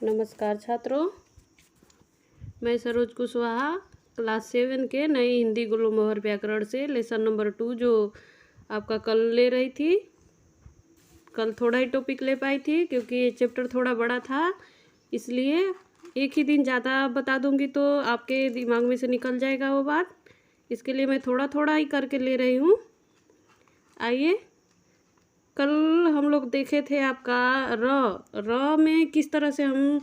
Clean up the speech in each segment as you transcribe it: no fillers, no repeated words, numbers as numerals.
नमस्कार छात्रों, मैं सरोज कुशवाहा क्लास 7 के नई हिंदी गुलमोहर व्याकरण से लेसन नंबर 2 जो आपका कल ले रही थी। कल थोड़ा ही टॉपिक ले पाई थी क्योंकि ये चैप्टर थोड़ा बड़ा था, इसलिए एक ही दिन ज़्यादा बता दूंगी तो आपके दिमाग में से निकल जाएगा वो बात। इसके लिए मैं थोड़ा थोड़ा ही करके ले रही हूँ। आइए, कल हम लोग देखे थे आपका र में किस तरह से हम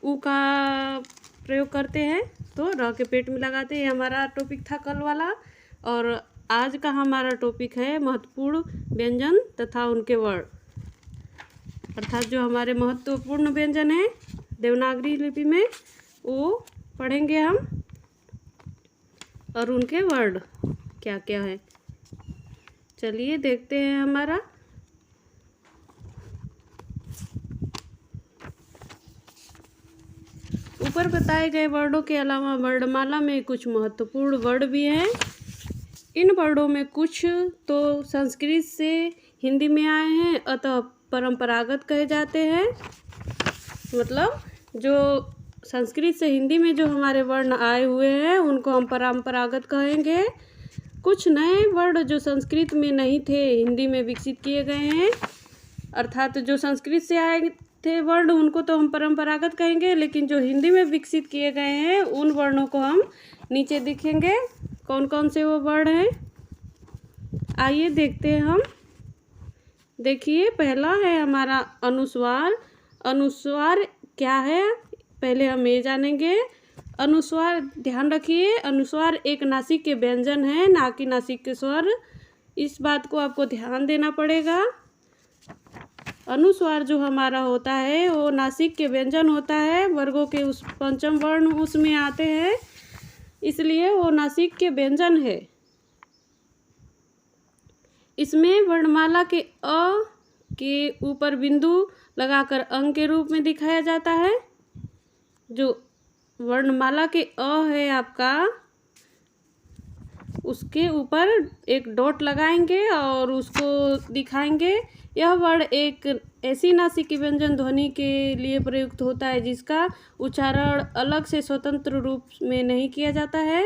ऊ का प्रयोग करते हैं, तो र के पेट में लगाते हैं। हमारा टॉपिक था कल वाला। और आज का हमारा टॉपिक है महत्वपूर्ण व्यंजन तथा उनके वर्ण, अर्थात जो हमारे महत्वपूर्ण व्यंजन हैं देवनागरी लिपि में वो पढ़ेंगे हम, और उनके वर्ण क्या क्या है। चलिए देखते हैं। हमारा ऊपर बताए गए वर्णों के अलावा वर्णमाला में कुछ महत्वपूर्ण वर्ण भी हैं। इन वर्णों में कुछ तो संस्कृत से हिंदी में आए हैं, अतः परंपरागत कहे जाते हैं। मतलब जो संस्कृत से हिंदी में जो हमारे वर्ण आए हुए हैं उनको हम परंपरागत कहेंगे। कुछ नए वर्ण जो संस्कृत में नहीं थे हिंदी में विकसित किए गए हैं, अर्थात जो संस्कृत से आए थे वर्ण उनको तो हम परंपरागत कहेंगे, लेकिन जो हिंदी में विकसित किए गए हैं उन वर्णों को हम नीचे दिखेंगे कौन कौन से वो वर्ण हैं। आइए देखते हैं हम। देखिए, पहला है हमारा अनुस्वार। अनुस्वार क्या है पहले हम ये जानेंगे। अनुस्वार, ध्यान रखिए, अनुस्वार एक नासिक के व्यंजन है, ना कि नासिक के स्वर। इस बात को आपको ध्यान देना पड़ेगा। अनुस्वार जो हमारा होता है वो नासिक के व्यंजन होता है, वर्गों के उस पंचम वर्ण उसमें आते हैं, इसलिए वो नासिक के व्यंजन है। इसमें वर्णमाला के अ के ऊपर बिंदु लगाकर अंग के रूप में दिखाया जाता है। जो वर्णमाला के अ है आपका, उसके ऊपर एक डॉट लगाएंगे और उसको दिखाएंगे। यह वर्ण एक ऐसी नासिकी व्यंजन ध्वनि के लिए प्रयुक्त होता है जिसका उच्चारण अलग से स्वतंत्र रूप में नहीं किया जाता है।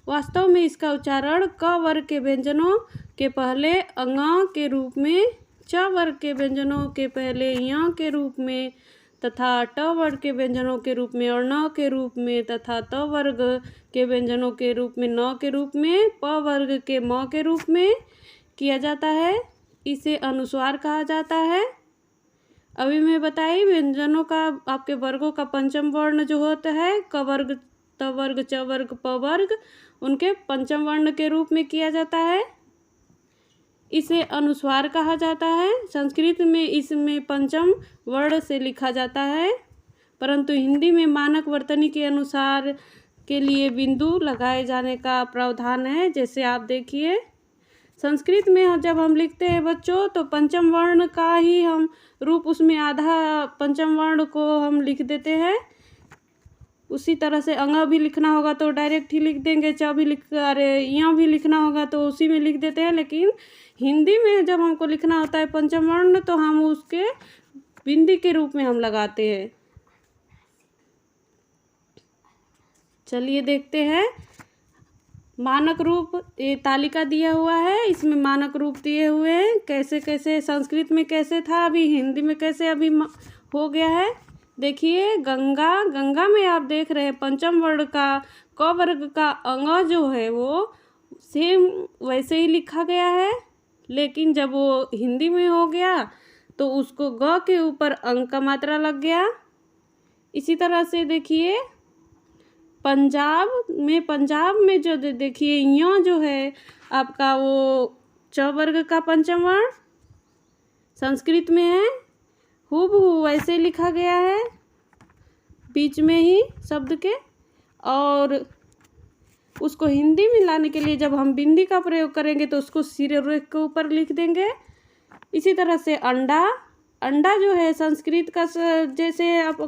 वास्तव में इसका उच्चारण क वर्ग के व्यंजनों के पहले अंग के रूप में, च वर्ग के व्यंजनों के पहले य के रूप में तथा ट वर्ग के व्यंजनों के रूप में और न के रूप में तथा त वर्ग के व्यंजनों के रूप में न के रूप में, प वर्ग के म के रूप में किया जाता है। इसे अनुस्वार कहा जाता है। अभी मैं बताई व्यंजनों का आपके वर्गों का पंचम वर्ण जो होता है क वर्ग, त वर्ग, च वर्ग, प वर्ग, उनके पंचम वर्ण के रूप में किया जाता है। इसे अनुस्वार कहा जाता है। संस्कृत में इसमें पंचम वर्ण से लिखा जाता है, परंतु हिंदी में मानक वर्तनी के अनुसार के लिए बिंदु लगाए जाने का प्रावधान है। जैसे आप देखिए, संस्कृत में जब हम लिखते हैं बच्चों तो पंचम वर्ण का ही हम रूप, उसमें आधा पंचम वर्ण को हम लिख देते हैं। उसी तरह से अंग भी लिखना होगा तो डायरेक्ट ही लिख देंगे, च भी यहाँ भी लिखना होगा तो उसी में लिख देते हैं। लेकिन हिंदी में जब हमको लिखना होता है पंचम वर्ण तो हम उसके बिंदी के रूप में हम लगाते हैं। चलिए देखते हैं मानक रूप। ये तालिका दिया हुआ है, इसमें मानक रूप दिए हुए हैं, कैसे कैसे संस्कृत में कैसे था, अभी हिंदी में कैसे अभी हो गया है। देखिए, गंगा, गंगा में आप देख रहे हैं पंचम वर्ण का क वर्ग का अंग जो है वो सेम वैसे ही लिखा गया है, लेकिन जब वो हिंदी में हो गया तो उसको ग के ऊपर अंग का मात्रा लग गया। इसी तरह से देखिए पंजाब में जो देखिए य जो है आपका वो च वर्ग का पंचम वर्ण संस्कृत में है, हूबहू वैसे लिखा गया है बीच में ही शब्द के, और उसको हिंदी में लाने के लिए जब हम बिंदी का प्रयोग करेंगे तो उसको सिर रेख के ऊपर लिख देंगे। इसी तरह से अंडा, अंडा जो है संस्कृत का जैसे आप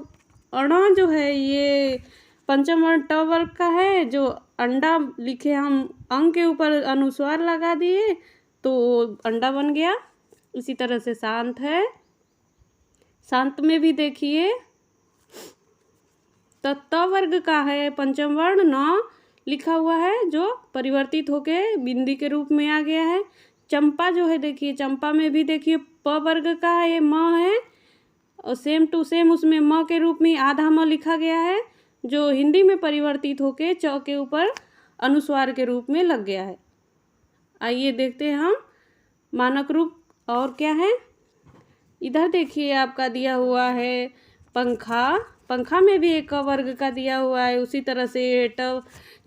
अणा जो है ये पंचम वर्ण ट वर्ग का है, जो अंडा लिखे हम अंग के ऊपर अनुस्वार लगा दिए तो अंडा बन गया। इसी तरह से शांत है, शांत में भी देखिए तो त वर्ग का है पंचम वर्ण न लिखा हुआ है, जो परिवर्तित होके बिंदी के रूप में आ गया है। चंपा जो है देखिए, चंपा में भी देखिए प वर्ग का है, ये म है और सेम टू सेम उसमें म के रूप में आधा म लिखा गया है, जो हिंदी में परिवर्तित होके च के ऊपर अनुस्वार के रूप में लग गया है। आइए देखते हैं हम मानक रूप और क्या है। इधर देखिए आपका दिया हुआ है पंखा, पंखा में भी एक क वर्ग का दिया हुआ है। उसी तरह से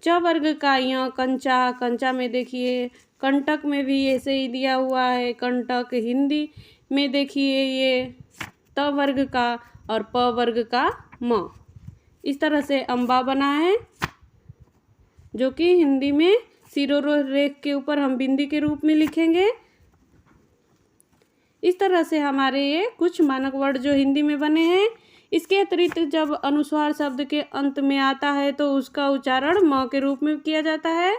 च वर्ग का यहाँ कंचा, कंचा में देखिए कंटक में भी ऐसे ही दिया हुआ है कंटक। हिंदी में देखिए ये त वर्ग का और प वर्ग का म। इस तरह से अम्बा बना है, जो कि हिंदी में शिरोरेख के ऊपर हम बिंदी के रूप में लिखेंगे। इस तरह से हमारे ये कुछ मानक वर्ड जो हिंदी में बने हैं। इसके अतिरिक्त जब अनुस्वार शब्द के अंत में आता है तो उसका उच्चारण म के रूप में किया जाता है,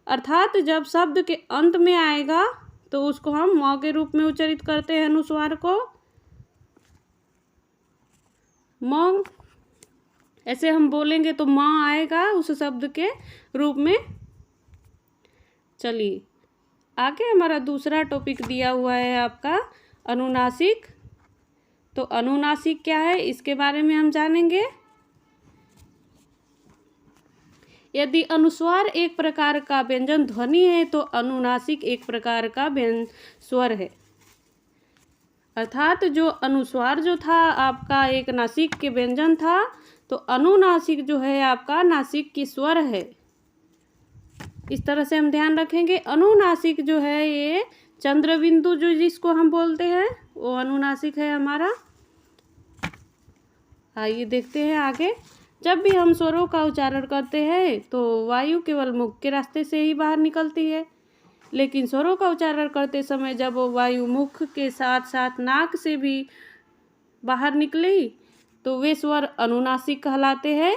अर्थात जब शब्द के अंत में आएगा तो उसको हम म के रूप में उच्चारित करते हैं अनुस्वार को। म ऐसे हम बोलेंगे तो म आएगा उस शब्द के रूप में। चलिए आगे हमारा दूसरा टॉपिक दिया हुआ है आपका अनुनासिक। तो अनुनासिक क्या है इसके बारे में हम जानेंगे। यदि अनुस्वार एक प्रकार का व्यंजन ध्वनि है तो अनुनासिक एक प्रकार का स्वर है, अर्थात जो अनुस्वार जो था आपका एक नासिक के व्यंजन था, तो अनुनासिक जो है आपका नासिक की स्वर है। इस तरह से हम ध्यान रखेंगे। अनुनासिक जो है ये चंद्रबिंदु जो जिसको हम बोलते हैं वो अनुनासिक है हमारा। आइए देखते हैं आगे। जब भी हम स्वरों का उच्चारण करते हैं तो वायु केवल मुख के रास्ते से ही बाहर निकलती है, लेकिन स्वरों का उच्चारण करते समय जब वायु मुख के साथ साथ नाक से भी बाहर निकली तो वे स्वर अनुनासिक कहलाते हैं।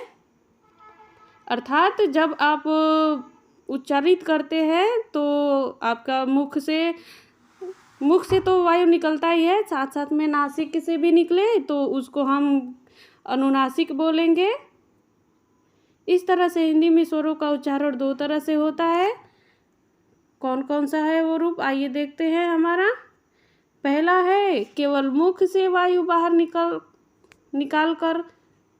अर्थात जब आप उच्चारित करते हैं तो आपका मुख से तो वायु निकलता ही है, साथ साथ में नासिक से भी निकले तो उसको हम अनुनासिक बोलेंगे। इस तरह से हिंदी में स्वरों का उच्चारण दो तरह से होता है। कौन कौन सा है वो रूप, आइए देखते हैं हमारा। पहला है केवल मुख से वायु बाहर निकाल कर,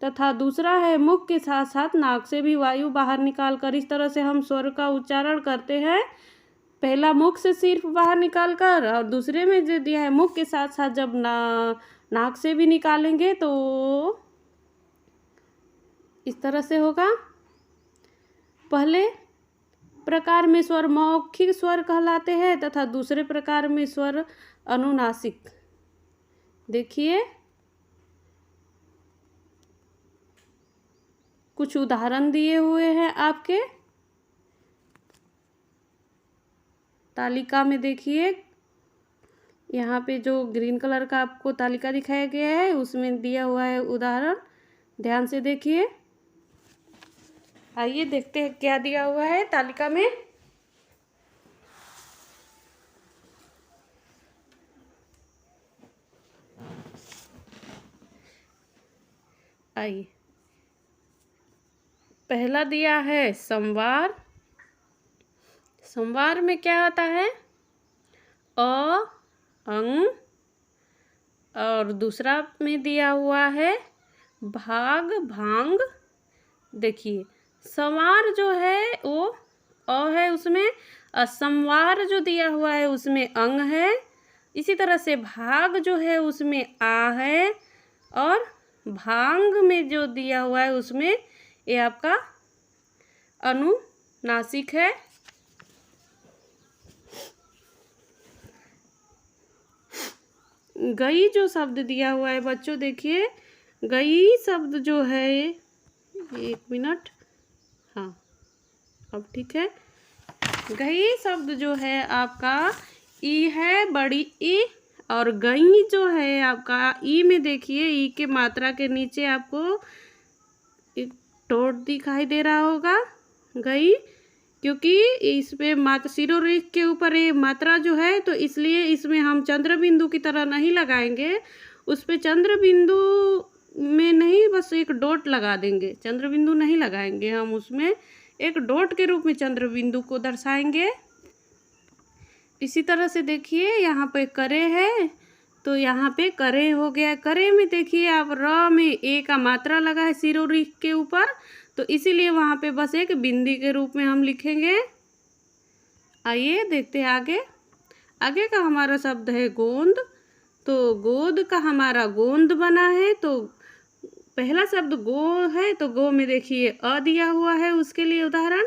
तथा दूसरा है मुख के साथ साथ नाक से भी वायु बाहर निकाल कर। इस तरह से हम स्वर का उच्चारण करते हैं। पहला मुख से सिर्फ बाहर निकाल कर और दूसरे में जो दिया है मुख के साथ साथ जब नाक से भी निकालेंगे तो इस तरह से होगा। पहले प्रकार में स्वर मौखिक स्वर कहलाते हैं तथा दूसरे प्रकार में स्वर अनुनासिक। देखिए कुछ उदाहरण दिए हुए हैं आपके तालिका में। देखिए यहाँ पे जो ग्रीन कलर का आपको तालिका दिखाया गया है उसमें दिया हुआ है उदाहरण, ध्यान से देखिए। आइए देखते हैं क्या दिया हुआ है तालिका में। आइए पहला दिया है संवार। संवार में क्या आता है अ, अंग, और दूसरा में दिया हुआ है भाग, भांग। देखिए संवार जो है वो अ है, उसमें असंवार जो दिया हुआ है उसमें अंग है। इसी तरह से भाग जो है उसमें आ है, और भांग में जो दिया हुआ है उसमें ये आपका अनुनासिक है। गई जो शब्द दिया हुआ है बच्चों, देखिए गई शब्द जो है, एक मिनट, हाँ अब ठीक है। गई शब्द जो है आपका ई है, बड़ी ई, और गई जो है आपका ई में देखिए ई के मात्रा के नीचे आपको एक डॉट दिखाई दे रहा होगा गई, क्योंकि इसमें शिरोरेख के ऊपर ये मात्रा जो है तो इसलिए इसमें हम चंद्र बिंदु की तरह नहीं लगाएंगे। उस पे चंद्र बिंदु में नहीं, बस एक डॉट लगा देंगे, चंद्र बिंदु नहीं लगाएंगे हम, उसमें एक डॉट के रूप में चंद्र बिंदु को दर्शाएंगे। इसी तरह से देखिए यहाँ पे करे है, तो यहाँ पे करे हो गया। करे में देखिए आप र में ए का मात्रा लगा है सिरोरेख के ऊपर, तो इसीलिए वहाँ पे बस एक बिंदी के रूप में हम लिखेंगे। आइए देखते हैं आगे। आगे का हमारा शब्द है गोंद, तो गोद का हमारा गोंद बना है, तो पहला शब्द गो है, तो गो में देखिए अ दिया हुआ है उसके लिए उदाहरण,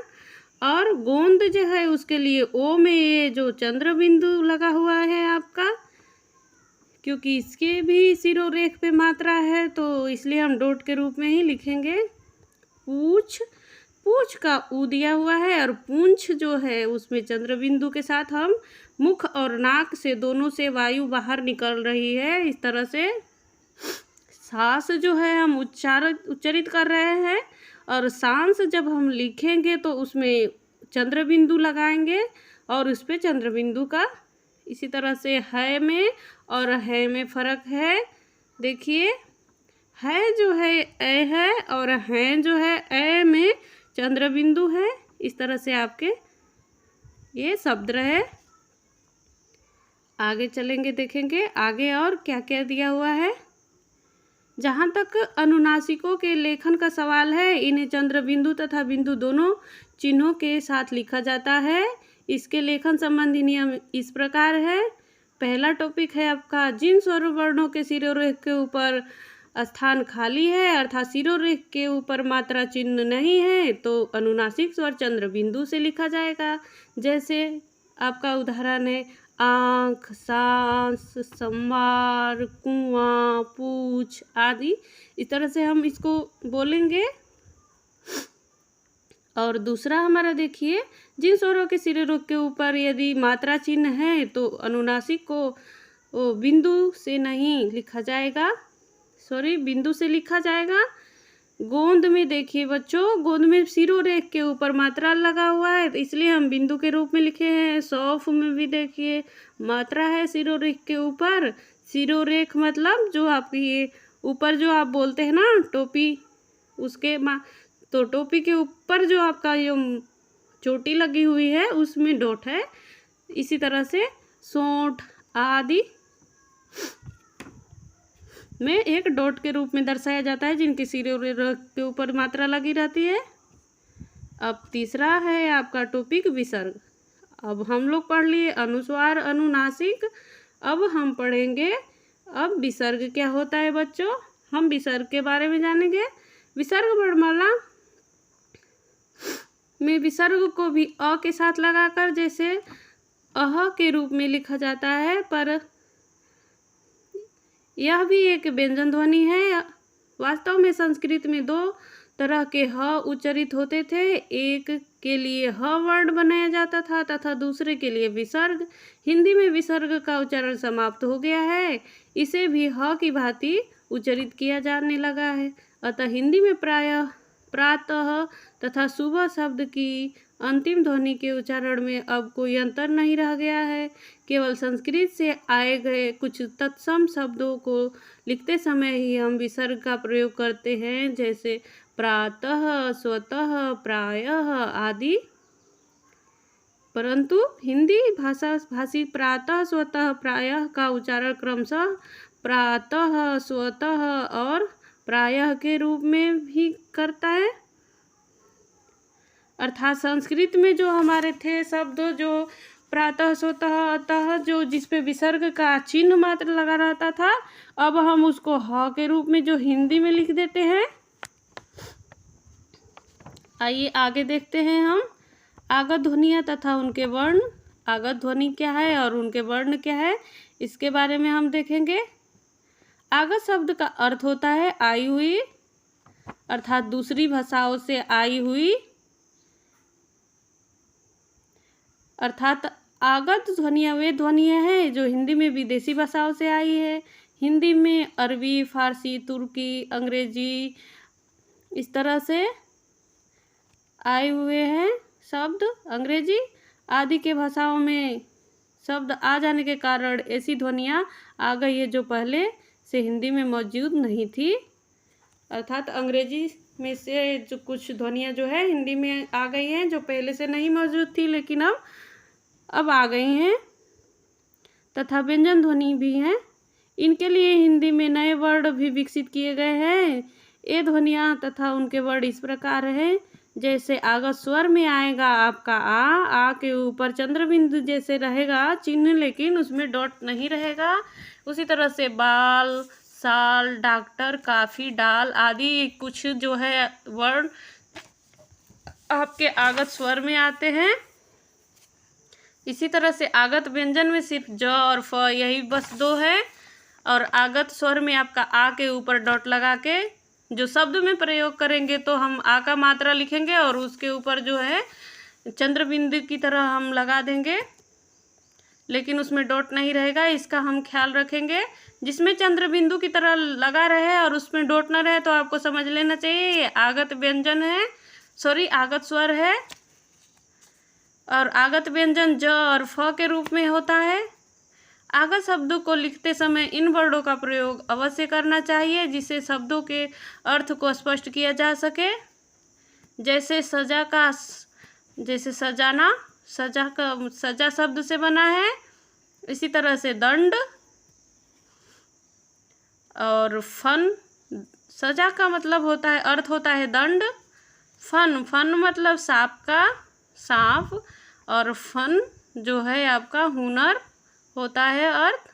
और गोंद जो है उसके लिए ओ में ये जो चंद्र बिंदु लगा हुआ है आपका, क्योंकि इसके भी सिरोरेख पे मात्रा है, तो इसलिए हम डॉट के रूप में ही लिखेंगे। पूछ, पूछ का ऊ दिया हुआ है, और पूंछ जो है उसमें चंद्र बिंदु के साथ हम मुख और नाक से दोनों से वायु बाहर निकल रही है, इस तरह से। सांस जो है हम उच्चारित कर रहे हैं, और सांस जब हम लिखेंगे तो उसमें चंद्र बिंदु लगाएंगे और उस पर चंद्र बिंदु का। इसी तरह से है में और है में फ़र्क है। देखिए है जो है ए है, और है जो है ए में चंद्र बिंदु है। इस तरह से आपके ये शब्द रहे। आगे चलेंगे, देखेंगे आगे और क्या क्या दिया हुआ है। जहाँ तक अनुनासिकों के लेखन का सवाल है, इन्हें चंद्र बिंदु तथा बिंदु दोनों चिन्हों के साथ लिखा जाता है। इसके लेखन संबंधी नियम इस प्रकार है। पहला टॉपिक है आपका, जिन स्वर वर्णों के सिरोरेख के ऊपर स्थान खाली है, अर्थात सिरोरेख के ऊपर मात्रा चिन्ह नहीं है, तो अनुनासिक स्वर चंद्र बिंदु से लिखा जाएगा। जैसे आपका उदाहरण है आँख, सांस, संवार, कुआं, पूछ आदि। इस तरह से हम इसको बोलेंगे। और दूसरा हमारा देखिए, जिन स्वरों के सिरोरेख के ऊपर यदि मात्रा चिन्ह है तो अनुनासिक को बिंदु से नहीं लिखा जाएगा, बिंदु से लिखा जाएगा। गोंद में देखिए बच्चों, गोंद में सिरोरेख के ऊपर मात्रा लगा हुआ है, तो इसलिए हम बिंदु के रूप में लिखे हैं। सौंफ में भी देखिए मात्रा है सिरोरेख के ऊपर। सिरोरेख मतलब जो आपकी ये ऊपर जो आप बोलते हैं ना टोपी, उसके तो टोपी के ऊपर जो आपका ये चोटी लगी हुई है उसमें डॉट है। इसी तरह से सोंठ आदि में एक डॉट के रूप में दर्शाया जाता है, जिनके सिरोरेख के ऊपर मात्रा लगी रहती है। अब तीसरा है आपका टॉपिक विसर्ग। अब हम लोग पढ़ लिए अनुस्वार, अनुनासिक। अब हम पढ़ेंगे अब विसर्ग क्या होता है बच्चों। हम विसर्ग के बारे में जानेंगे। विसर्ग वर्णमाला में विसर्ग को भी अ के साथ लगाकर जैसे अह के रूप में लिखा जाता है, पर यह भी एक व्यंजन ध्वनि है। वास्तव में संस्कृत में दो तरह के ह उच्चारित होते थे। एक के लिए ह वर्ण बनाया जाता था तथा दूसरे के लिए विसर्ग। हिंदी में विसर्ग का उच्चारण समाप्त हो गया है, इसे भी ह की भांति उच्चारित किया जाने लगा है। अतः हिंदी में प्रायः प्रातः तथा सुबह शब्द की अंतिम ध्वनि के उच्चारण में अब कोई अंतर नहीं रह गया है। केवल संस्कृत से आए गए कुछ तत्सम शब्दों को लिखते समय ही हम विसर्ग का प्रयोग करते हैं, जैसे प्रातः, स्वतः, प्रायः आदि। परंतु हिंदी भाषी प्रातः, स्वतः, प्रायः का उच्चारण क्रमशः प्रातः, स्वतः और प्रायः के रूप में भी करता है। अर्थात संस्कृत में जो हमारे थे शब्द जो प्रातः, स्वतः, अतः, जो जिस पे विसर्ग का चिन्ह मात्र लगा रहता था, अब हम उसको ह के रूप में जो हिंदी में लिख देते हैं। आइए आगे देखते हैं हम आगत ध्वनियाँ तथा उनके वर्ण। आगत ध्वनि क्या है और उनके वर्ण क्या है, इसके बारे में हम देखेंगे। आगत शब्द का अर्थ होता है आई हुई, अर्थात दूसरी भाषाओं से आई हुई। अर्थात आगत ध्वनियाँ वे ध्वनियाँ हैं जो हिंदी में विदेशी भाषाओं से आई है। हिंदी में अरबी, फारसी, तुर्की, अंग्रेजी इस तरह से आए हुए हैं शब्द। अंग्रेजी आदि के भाषाओं में शब्द आ जाने के कारण ऐसी ध्वनियाँ आ गई है जो पहले से हिंदी में मौजूद नहीं थी। अर्थात अंग्रेजी में से जो कुछ ध्वनियाँ जो है हिंदी में आ गई हैं, जो पहले से नहीं मौजूद थी लेकिन अब आ गई हैं, तथा व्यंजन ध्वनि भी हैं। इनके लिए हिंदी में नए वर्ड भी विकसित किए गए हैं। ये ध्वनियाँ तथा उनके वर्ड इस प्रकार हैं, जैसे आगत स्वर में आएगा आपका आ के ऊपर चंद्र बिंदु जैसे रहेगा चिन्ह, लेकिन उसमें डॉट नहीं रहेगा। उसी तरह से बाल, साल, डॉक्टर, काफ़ी, डाल आदि कुछ जो है वर्ड आपके आगत स्वर में आते हैं। इसी तरह से आगत व्यंजन में सिर्फ ज और फ यही बस दो है, और आगत स्वर में आपका आ के ऊपर डॉट लगा के जो शब्द में प्रयोग करेंगे तो हम आ का मात्रा लिखेंगे और उसके ऊपर जो है चंद्र बिंदु की तरह हम लगा देंगे, लेकिन उसमें डॉट नहीं रहेगा। इसका हम ख्याल रखेंगे। जिसमें चंद्र बिंदु की तरह लगा रहे और उसमें डॉट ना रहे तो आपको समझ लेना चाहिए ये आगत व्यंजन है, आगत स्वर है। और आगत व्यंजन ज और फ के रूप में होता है। आगत शब्दों को लिखते समय इन वर्डों का प्रयोग अवश्य करना चाहिए, जिससे शब्दों के अर्थ को स्पष्ट किया जा सके। जैसे सजाना, सजा शब्द से बना है। इसी तरह से दंड और फन, सजा का मतलब होता है, अर्थ होता है दंड। फन मतलब सांप, और फन जो है आपका हुनर होता है अर्थ।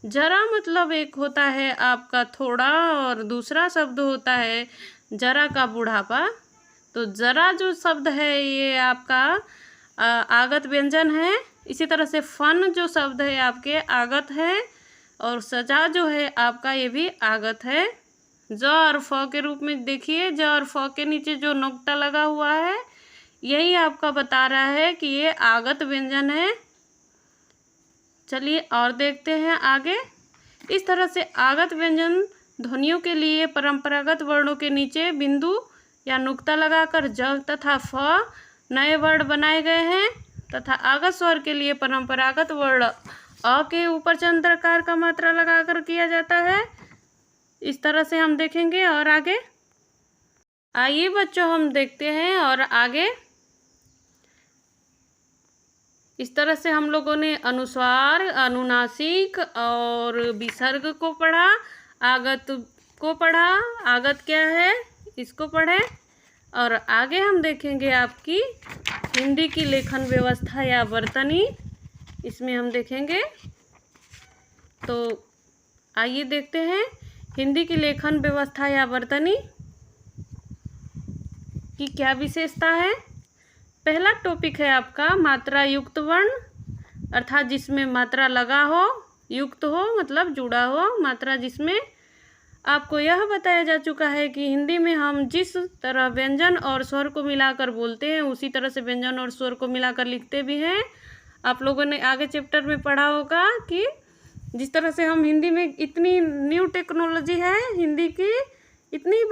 जरा मतलब एक होता है आपका थोड़ा, और दूसरा शब्द होता है जरा का बुढ़ापा। तो जरा जो शब्द है ये आपका आगत व्यंजन है। इसी तरह से फन जो शब्द है आपके आगत है, और सजा जो है आपका ये भी आगत है। ज और फ के रूप में देखिए, ज और फ के नीचे जो नुक्ता लगा हुआ है यही आपका बता रहा है कि ये आगत व्यंजन है। चलिए और देखते हैं आगे। इस तरह से आगत व्यंजन ध्वनियों के लिए परंपरागत वर्णों के नीचे बिंदु या नुक्ता लगाकर ज तथा फ नए वर्ड बनाए गए हैं, तथा आगत स्वर के लिए परंपरागत वर्ण अ के ऊपर चंद्राकार का मात्रा लगाकर किया जाता है। इस तरह से हम देखेंगे। और आगे आइए बच्चों हम देखते हैं और आगे। इस तरह से हम लोगों ने अनुस्वार, अनुनासिक और विसर्ग को पढ़ा, आगत को पढ़ा। आगत क्या है इसको पढ़े। और आगे हम देखेंगे आपकी हिंदी की लेखन व्यवस्था या वर्तनी, इसमें हम देखेंगे। तो आइए देखते हैं हिंदी की लेखन व्यवस्था या वर्तनी की क्या विशेषता है। पहला टॉपिक है आपका मात्रा युक्त वर्ण, अर्थात जिसमें मात्रा लगा हो, युक्त हो मतलब जुड़ा हो, मात्रा जिसमें। आपको यह बताया जा चुका है कि हिंदी में हम जिस तरह व्यंजन और स्वर को मिलाकर बोलते हैं उसी तरह से व्यंजन और स्वर को मिलाकर लिखते भी हैं। आप लोगों ने आगे चैप्टर में पढ़ा होगा कि जिस तरह से हम हिंदी में इतनी न्यू टेक्नोलॉजी है, हिंदी की इतनी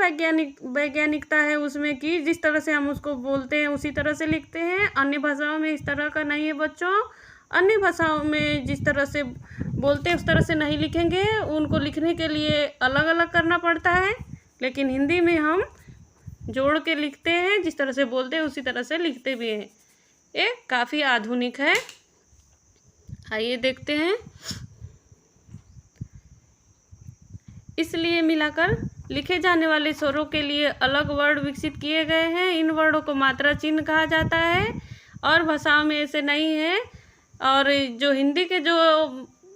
वैज्ञानिकता है उसमें कि जिस तरह से हम उसको बोलते हैं उसी तरह से लिखते हैं। अन्य भाषाओं में इस तरह का नहीं है बच्चों। अन्य भाषाओं में जिस तरह से बोलते हैं उस तरह से नहीं लिखेंगे, उनको लिखने के लिए अलग अलग करना पड़ता है। लेकिन हिंदी में हम जोड़ के लिखते हैं, जिस तरह से बोलते हैं उसी तरह से लिखते भी हैं। ये काफ़ी आधुनिक है। आइए देखते हैं। इसलिए मिलाकर लिखे जाने वाले स्वरों के लिए अलग वर्ड विकसित किए गए हैं। इन वर्डों को मात्रा चिन्ह कहा जाता है और भाषाओं में ऐसे नहीं है। और जो हिंदी के जो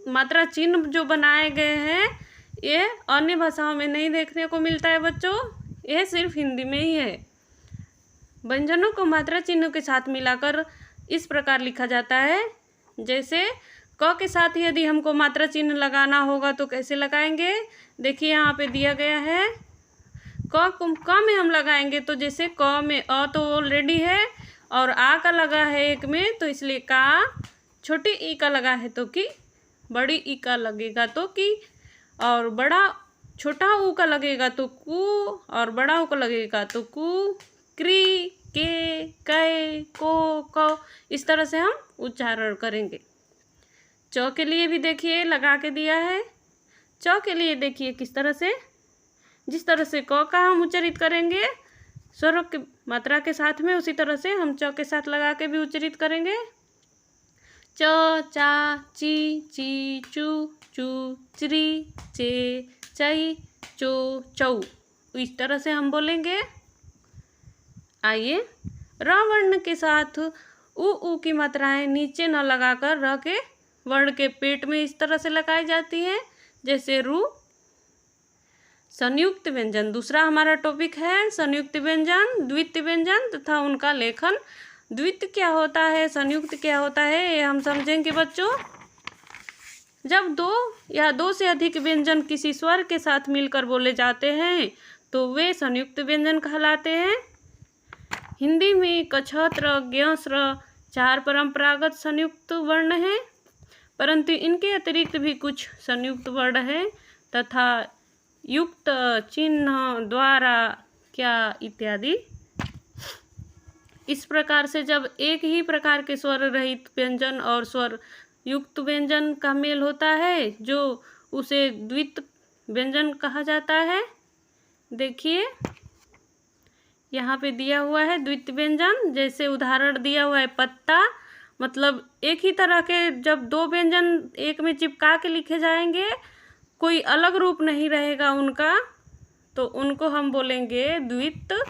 मात्रा चिन्ह जो बनाए गए हैं ये अन्य भाषाओं में नहीं देखने को मिलता है बच्चों, ये सिर्फ हिंदी में ही है। व्यंजनों को मात्रा चिन्ह के साथ मिलाकर इस प्रकार लिखा जाता है। जैसे क के साथ यदि हमको मात्रा चिन्ह लगाना होगा तो कैसे लगाएंगे, देखिए यहाँ पे दिया गया है। क में हम लगाएंगे तो जैसे क में अ तो ऑलरेडी है और आ का लगा है एक में, तो इसलिए का, छोटी ई का लगा है तो की, बड़ी ई का लगेगा तो की, और छोटा ऊ का लगेगा तो कु, और बड़ा ऊ का लगेगा तो कु, क्री, के, कै, को, कौ, इस तरह से हम उच्चारण करेंगे। चौ के लिए भी देखिए लगा के दिया है। चौ के लिए देखिए किस तरह से, जिस तरह से क का हम उच्चारित करेंगे स्वरों की मात्रा के साथ में, उसी तरह से हम च के साथ लगा के भी उच्चारित करेंगे। च, चा, ची, ची, चू, चू, चिरी, चे, चई, चो, चौ, इस तरह से हम बोलेंगे। आइए, र वर्ण के साथ उ की मात्राएं नीचे न लगाकर र के वर्ण के पेट में इस तरह से लगाई जाती है, जैसे रु। संयुक्त व्यंजन दूसरा हमारा टॉपिक है, संयुक्त व्यंजन, द्वित्व व्यंजन तथा उनका लेखन। द्वित्व क्या होता है, संयुक्त क्या होता है, ये हम समझेंगे बच्चों। जब दो या दो से अधिक व्यंजन किसी स्वर के साथ मिलकर बोले जाते हैं तो वे संयुक्त व्यंजन कहलाते हैं। हिंदी में कछत्र, ज्ञस्र 4 परंपरागत संयुक्त वर्ण हैं, परंतु इनके अतिरिक्त भी कुछ संयुक्त वर्ण हैं तथा युक्त, चिन्ह, द्वारा, क्या इत्यादि। इस प्रकार से जब एक ही प्रकार के स्वर रहित व्यंजन और स्वर युक्त व्यंजन का मेल होता है जो उसे द्वित्व व्यंजन कहा जाता है। देखिए यहाँ पे दिया हुआ है द्वित्व व्यंजन, जैसे उदाहरण दिया हुआ है पत्ता, मतलब एक ही तरह के जब दो व्यंजन एक में चिपका के लिखे जाएंगे, कोई अलग रूप नहीं रहेगा उनका, तो उनको हम बोलेंगे द्वित्व।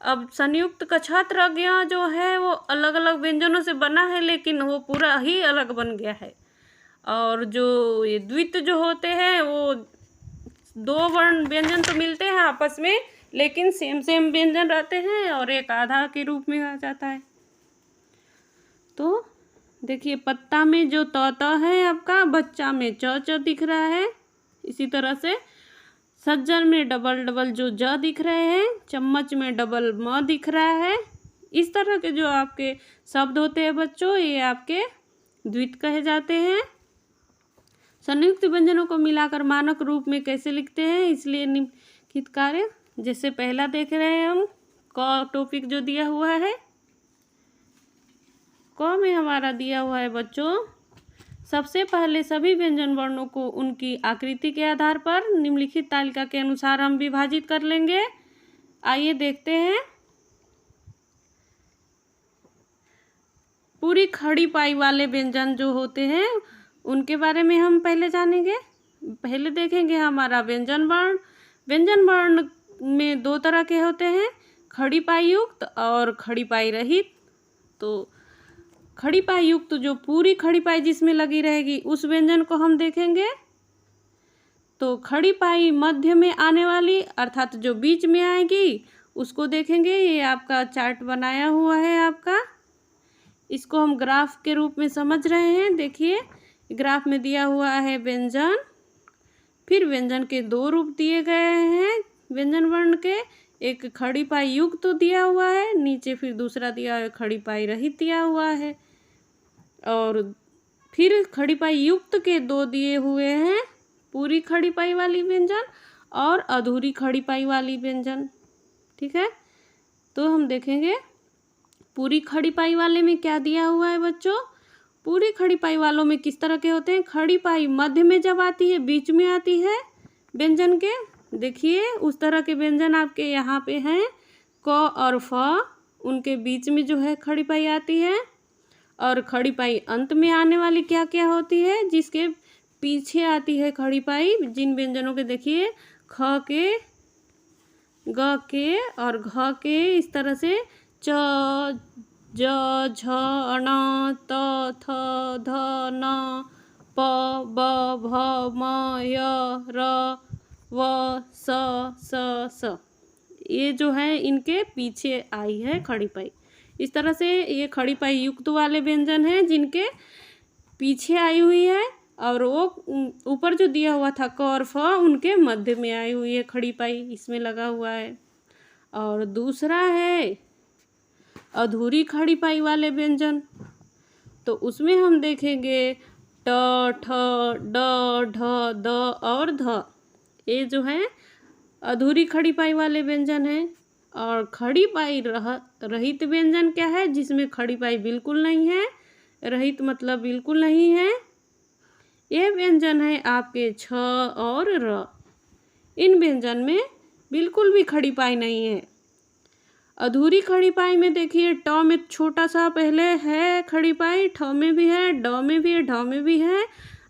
अब संयुक्त कछत्र जो है वो अलग अलग व्यंजनों से बना है, लेकिन वो पूरा ही अलग बन गया है। और जो ये द्वित्व जो होते हैं वो दो वर्ण व्यंजन तो मिलते हैं आपस में, लेकिन सेम व्यंजन रहते हैं और एक आधा के रूप में आ जाता है। तो देखिए पत्ता में जो त है आपका, बच्चा में च दिख रहा है। इसी तरह से सज्जन में डबल जो ज दिख रहे हैं, चम्मच में डबल म दिख रहा है। इस तरह के जो आपके शब्द होते हैं बच्चों, ये आपके द्वित्व कहे जाते हैं। संयुक्त व्यंजनों को मिलाकर मानक रूप में कैसे लिखते हैं, इसलिए निम्नलिखित कार्य, जैसे पहला देख रहे हैं हम क टॉपिक जो दिया हुआ है, क में हमारा दिया हुआ है बच्चों, सबसे पहले सभी व्यंजन वर्णों को उनकी आकृति के आधार पर निम्नलिखित तालिका के अनुसार हम विभाजित कर लेंगे। आइए देखते हैं। पूरी खड़ी पाई वाले व्यंजन जो होते हैं उनके बारे में हम पहले जानेंगे। पहले देखेंगे हमारा व्यंजन वर्ण। व्यंजन वर्ण में दो तरह के होते हैं, खड़ी पाई युक्त और खड़ी पाई रहित। तो खड़ी पाई युक्त जो पूरी खड़ी पाई जिसमें लगी रहेगी उस व्यंजन को हम देखेंगे। तो खड़ी पाई मध्य में आने वाली अर्थात जो बीच में आएगी उसको देखेंगे। ये आपका चार्ट बनाया हुआ है आपका, इसको हम ग्राफ के रूप में समझ रहे हैं। देखिए ग्राफ में दिया हुआ है व्यंजन, फिर व्यंजन के दो रूप दिए गए हैं व्यंजन वर्ण के, एक खड़ी पाई युक्त तो दिया हुआ है नीचे, फिर दूसरा दिया है खड़ी पाई रहित दिया हुआ है, और फिर खड़ी पाई युक्त के दो दिए हुए हैं, पूरी खड़ी पाई वाली व्यंजन और अधूरी खड़ी पाई वाली व्यंजन। ठीक है, तो हम देखेंगे पूरी खड़ी पाई वाले में क्या दिया हुआ है बच्चों। पूरी खड़ी पाई वालों में किस तरह के होते हैं, खड़ी पाई मध्य में जब आती है, बीच में आती है व्यंजन के, देखिए उस तरह के व्यंजन आपके यहाँ पे हैं। क और फ, उनके बीच में जो है खड़ी पाई आती है। और खड़ी पाई अंत में आने वाली क्या क्या होती है, जिसके पीछे आती है खड़ी पाई, जिन व्यंजनों के देखिए ख के, ग के और घ के, इस तरह से च, ज, झ, ण, त, थ, ध, न, प, ब, भ, म, य, र, व, स। ये जो है इनके पीछे आई है खड़ी पाई। इस तरह से ये खड़ी पाई युक्त वाले व्यंजन हैं जिनके पीछे आई हुई है, और वो ऊपर जो दिया हुआ था क और फ उनके मध्य में आई हुई है खड़ी पाई, इसमें लगा हुआ है। और दूसरा है अधूरी खड़ी पाई वाले व्यंजन, तो उसमें हम देखेंगे ट, ठ, ड, ढ, द और ध। ये जो है अधूरी खड़ी पाई वाले व्यंजन हैं। और खड़ी पाई रहित व्यंजन क्या है, जिसमें खड़ी पाई बिल्कुल नहीं है, रहित मतलब बिल्कुल नहीं है। यह व्यंजन है आपके छ और र। इन व्यंजन में बिल्कुल भी खड़ी पाई नहीं है। अधूरी खड़ी पाई में देखिए ट में छोटा सा पहले है खड़ी पाई, ठ में भी है, ड में भी है, ढ में भी है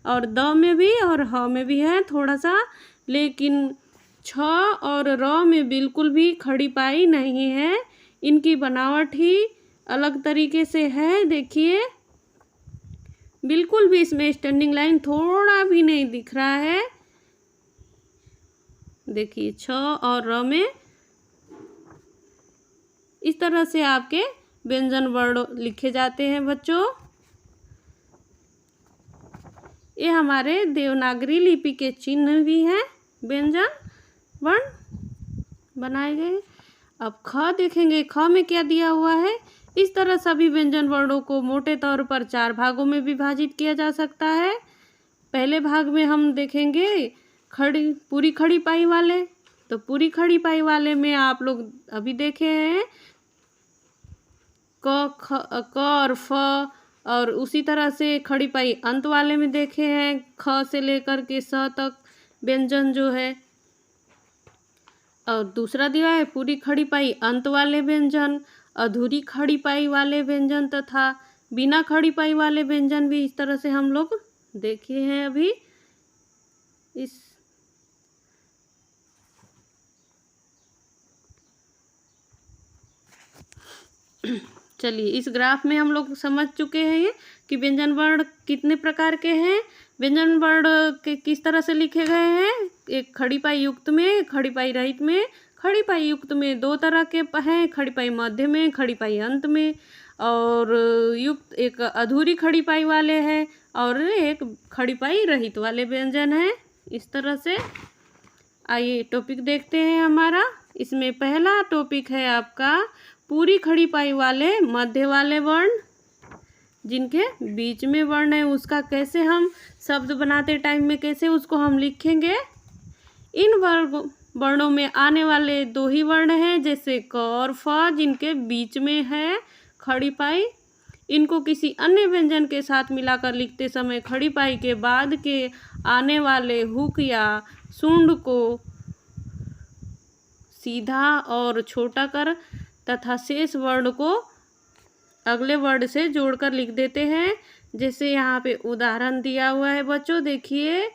और द में भी और ह में भी है थोड़ा सा, लेकिन छ और र में बिल्कुल भी खड़ी पाई नहीं है। इनकी बनावट ही अलग तरीके से है। देखिए बिल्कुल भी इसमें स्टैंडिंग लाइन थोड़ा भी नहीं दिख रहा है। देखिए छ और र में इस तरह से आपके व्यंजन वर्ण लिखे जाते हैं बच्चों। ये हमारे देवनागरी लिपि के चिन्ह भी हैं, व्यंजन वर्ण बनाए गए। अब ख देखेंगे, ख में क्या दिया हुआ है। इस तरह सभी व्यंजन वर्णों को मोटे तौर पर 4 भागों में विभाजित किया जा सकता है। पहले भाग में हम देखेंगे पूरी खड़ी पाई वाले। तो पूरी खड़ी पाई वाले में आप लोग अभी देखे हैं क और फ, और उसी तरह से खड़ी पाई अंत वाले में देखे हैं ख से लेकर के स तक व्यंजन जो है। और दूसरा दिया है पूरी खड़ी पाई अंत वाले व्यंजन, अधूरी खड़ी पाई वाले व्यंजन तथा बिना खड़ी पाई वाले व्यंजन भी इस तरह से हम लोग देखे हैं अभी। इस चलिए इस ग्राफ में हम लोग समझ चुके हैं कि व्यंजन वर्ण कितने प्रकार के हैं, व्यंजन वर्ण के किस तरह से लिखे गए हैं। एक खड़ी पाई युक्त में, खड़ी पाई रहित में। खड़ी पाई युक्त में 2 तरह के हैं, खड़ी पाई मध्य में, खड़ी पाई अंत में। और युक्त एक अधूरी खड़ी पाई वाले हैं और एक खड़ी पाई रहित वाले व्यंजन हैं। इस तरह से आइए टॉपिक देखते हैं हमारा। इसमें पहला टॉपिक है आपका पूरी खड़ी पाई वाले मध्य वाले वर्ण, जिनके बीच में वर्ण है उसका कैसे हम शब्द बनाते टाइम में कैसे उसको हम लिखेंगे। इन वर्णों में आने वाले 2 ही वर्ण हैं, जैसे क और फ, जिनके बीच में है खड़ी पाई। इनको किसी अन्य व्यंजन के साथ मिलाकर लिखते समय खड़ी पाई के बाद के आने वाले हुक या सूंड को सीधा और छोटा कर तथा शेष वर्ण को अगले वर्ण से जोड़कर लिख देते हैं। जैसे यहाँ पे उदाहरण दिया हुआ है बच्चों, देखिए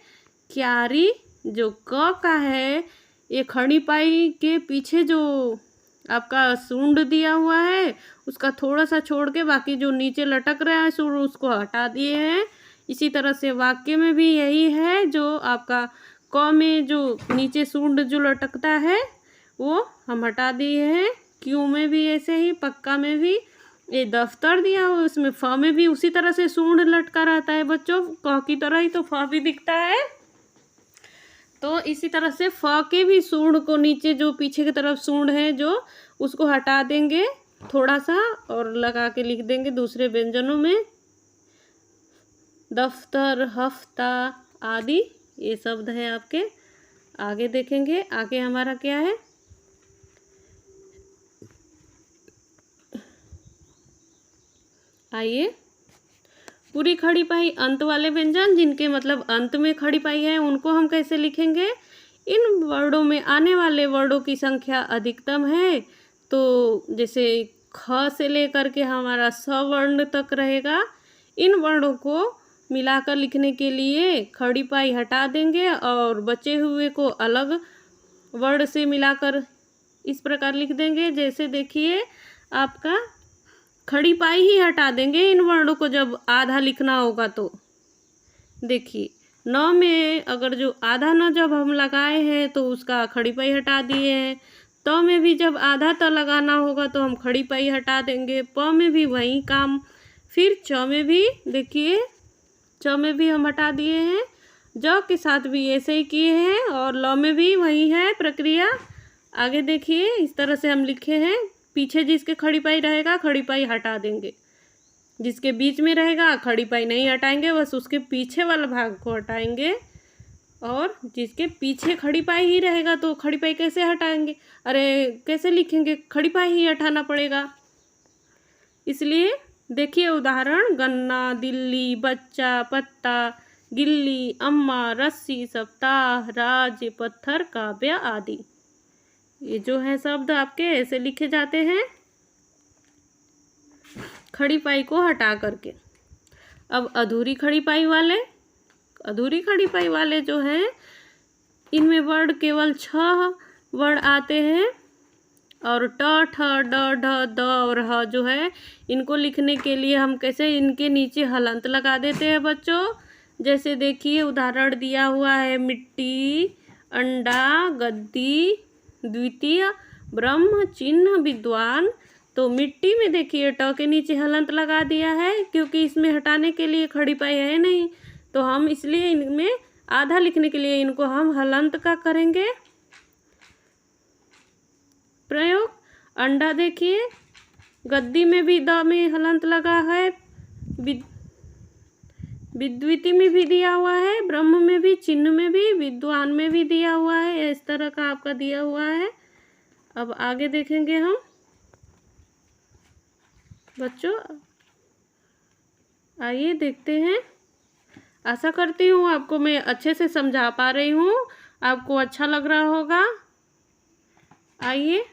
क्यारी जो क का है, ये खड़ी पाई के पीछे जो आपका सूंड दिया हुआ है उसका थोड़ा सा छोड़ के बाकी जो नीचे लटक रहा है सूंड उसको हटा दिए हैं। इसी तरह से वाक्य में भी यही है, जो आपका क में जो नीचे सूंड जो लटकता है वो हम हटा दिए हैं। क्यू में भी ऐसे ही, पक्का में भी, ये दफ्तर दिया हुआ उसमें फ में भी उसी तरह से सूंड लटका रहता है बच्चों, क की तरह ही तो फ भी दिखता है। तो इसी तरह से फ के भी सूंड को नीचे जो पीछे की तरफ सूंड है जो उसको हटा देंगे थोड़ा सा और लगा के लिख देंगे दूसरे व्यंजनों में। दफ्तर, हफ्ता आदि ये शब्द है आपके। आगे देखेंगे, आगे हमारा क्या है। आइए पूरी खड़ी पाई अंत वाले व्यंजन, जिनके मतलब अंत में खड़ी पाई है, उनको हम कैसे लिखेंगे। इन वर्णों में आने वाले वर्णों की संख्या अधिकतम है, तो जैसे ख से लेकर के हमारा स वर्ण तक रहेगा। इन वर्णों को मिलाकर लिखने के लिए खड़ी पाई हटा देंगे और बचे हुए को अलग वर्ण से मिलाकर इस प्रकार लिख देंगे। जैसे देखिए आपका खड़ी पाई ही हटा देंगे इन वर्णों को जब आधा लिखना होगा तो। देखिए न में अगर जो आधा न जब हम लगाए हैं तो उसका खड़ी पाई हटा दिए हैं। त में भी जब आधा त लगाना होगा तो हम खड़ी पाई हटा देंगे। प में भी वही काम। फिर च में भी देखिए, च में भी हम हटा दिए हैं। ज के साथ भी ऐसे ही किए हैं और ल में भी वही है प्रक्रिया। आगे देखिए इस तरह से हम लिखे हैं। पीछे जिसके खड़ी पाई रहेगा खड़ी पाई हटा देंगे, जिसके बीच में रहेगा खड़ी पाई नहीं हटाएंगे, बस उसके पीछे वाला भाग को हटाएंगे। और जिसके पीछे खड़ी पाई ही रहेगा तो खड़ी पाई कैसे हटाएंगे, अरे कैसे लिखेंगे, खड़ी पाई ही हटाना पड़ेगा। इसलिए देखिए उदाहरण, गन्ना, दिल्ली, बच्चा, पत्ता, गिल्ली, अम्मा, रस्सी, सप्ताह, राज्य, पत्थर, काव्य आदि। ये जो है शब्द आपके ऐसे लिखे जाते हैं खड़ी पाई को हटा करके। अब अधूरी खड़ी पाई वाले जो हैं इनमें वर्ड केवल 6 वर्ड आते हैं और ट, ठ, ड, ढ, द और ह जो है इनको लिखने के लिए हम कैसे इनके नीचे हलंत लगा देते हैं बच्चों। जैसे देखिए उदाहरण दिया हुआ है मिट्टी, अंडा, गद्दी, द्वितीय, ब्रह्म, चिन्ह, विद्वान। तो मिट्टी में देखिए ट के नीचे हलंत लगा दिया है क्योंकि इसमें हटाने के लिए खड़ी पाई है नहीं, तो हम इसलिए इनमें आधा लिखने के लिए इनको हम हलंत का करेंगे प्रयोग। अंडा देखिए गद्दी में भी द में हलंत लगा है, विद्विती में भी दिया हुआ है, ब्रह्म में भी, चिन्ह में भी, विद्वान में भी दिया हुआ है। इस तरह का आपका दिया हुआ है। अब आगे देखेंगे हम बच्चों, आइए देखते हैं। आशा करती हूँ आपको मैं अच्छे से समझा पा रही हूँ, आपको अच्छा लग रहा होगा। आइए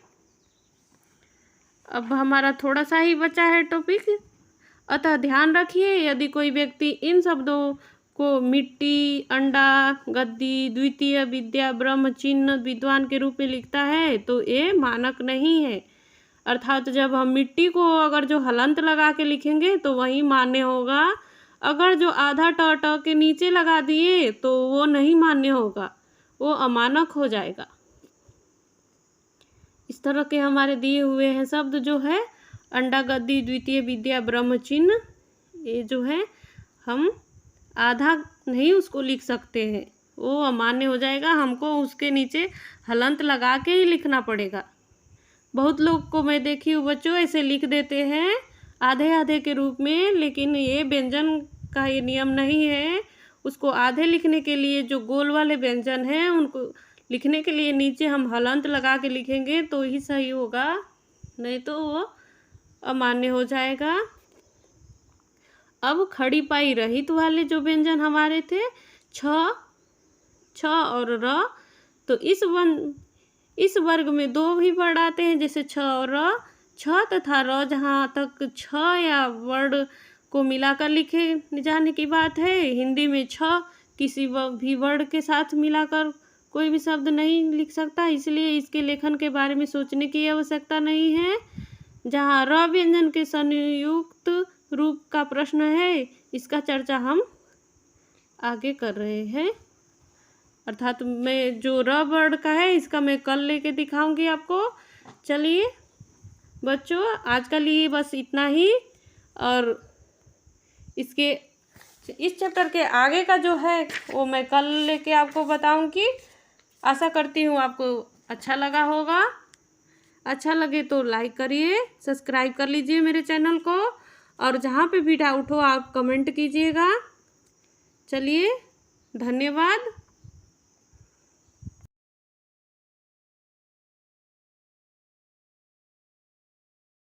अब हमारा थोड़ा सा ही बचा है टॉपिक, अतः ध्यान रखिए यदि कोई व्यक्ति इन शब्दों को मिट्टी, अंडा, गद्दी, द्वितीय, विद्या, ब्रह्म, चिन्ह, विद्वान के रूप में लिखता है तो ये मानक नहीं है। अर्थात जब हम मिट्टी को अगर जो हलंत लगा के लिखेंगे तो वही मान्य होगा, अगर जो आधा ट के नीचे लगा दिए तो वो नहीं मान्य होगा, वो अमानक हो जाएगा। इस तरह के हमारे दिए हुए हैं शब्द जो है अंडा, गद्दी, द्वितीय, विद्या, ब्रह्म, चिन्ह, ये जो है हम आधा नहीं उसको लिख सकते हैं, वो अमान्य हो जाएगा, हमको उसके नीचे हलंत लगा के ही लिखना पड़ेगा। बहुत लोग को मैं देखी हूँ बच्चों ऐसे लिख देते हैं आधे आधे के रूप में, लेकिन ये व्यंजन का ये नियम नहीं है। उसको आधे लिखने के लिए जो गोल वाले व्यंजन हैं उनको लिखने के लिए नीचे हम हलंत लगा के लिखेंगे तो ही सही होगा, नहीं तो वो अमान्य हो जाएगा। अब खड़ी पाई रहित वाले जो व्यंजन हमारे थे छ और र, तो इस वर्ग में 2 भी वर्ड आते हैं जैसे छ और र। छ तथा र जहाँ तक छ या वर्ड को मिलाकर लिखे जाने की बात है, हिंदी में छ किसी भी वर्ड के साथ मिलाकर कोई भी शब्द नहीं लिख सकता, इसलिए इसके लेखन के बारे में सोचने की आवश्यकता नहीं है। जहाँ र व्यंजन के संयुक्त रूप का प्रश्न है, इसका चर्चा हम आगे कर रहे हैं। अर्थात मैं जो र वर्ड का है इसका मैं कल लेके दिखाऊंगी आपको। चलिए बच्चों आज के लिए बस इतना ही, और इस चैप्टर के आगे का जो है वो मैं कल लेके आपको बताऊंगी। आशा करती हूँ आपको अच्छा लगा होगा। अच्छा लगे तो लाइक करिए, सब्सक्राइब कर लीजिए मेरे चैनल को, और जहाँ पे भी डाउट हो आप कमेंट कीजिएगा। चलिए धन्यवाद।